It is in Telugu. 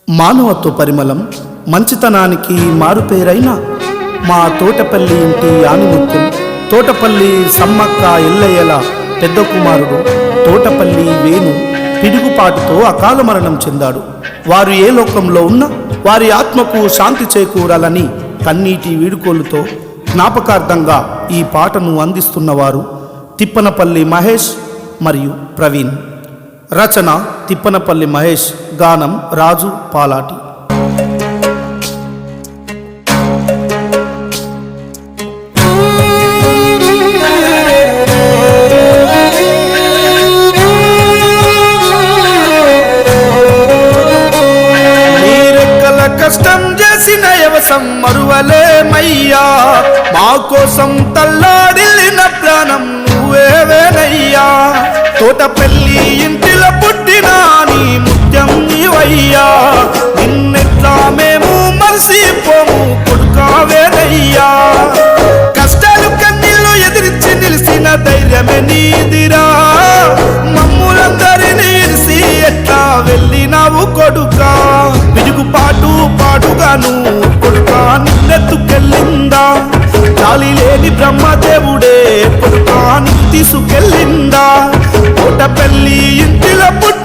మానవత్వ పరిమళం మంచితనానికి మారుపేరైన మా తోటపల్లి ఇంటి ఆనిముత్యం తోటపల్లి సమ్మక్క ఎల్లయ్యల పెద్ద కుమారుడు తోటపల్లి వేణు పిడుగుపాటుతో అకాల మరణం చెందాడు. వారు ఏ లోకంలో ఉన్నా వారి ఆత్మకు శాంతి చేకూరాలని కన్నీటి వీడుకోలుతో జ్ఞాపకార్థంగా ఈ పాటను అందిస్తున్నవారు తిప్పనపల్లి మహేష్ మరియు ప్రవీణ్. రచన తిప్పనపల్లి మహేష్, గానం రాజు పాలాటి. కష్టం చేసిన యవసం మరువలేమయ్యా, మా కోసం తల్లాడిల్లిన ప్రాణం నువ్వేవేనయ్యా. తోటపల్లి ఇంటిలో పుట్టిన నీ ముత్యం నీవయ్యా, నిన్నెట్లా మేము మరిసిపోము కొడుకావేనయ్యా. కష్టాలు కన్నీళ్ళు ఎదిరించి నిలిసిన ధైర్యమే నీదిరా, మమ్ములందరినీ ఇరిసి ఎట్లా వెళ్ళినావు కొడుకా. పిడుగుపాటు పాటుగాను కొడుకా నిన్నెత్తుకెళ్ళిందా, చాలి లేని బ్రహ్మదేవుడే కొడుకా నిన్ను తీసుకెళ్ళిందా. తోటపల్లి ఇంటిలో పుట్టి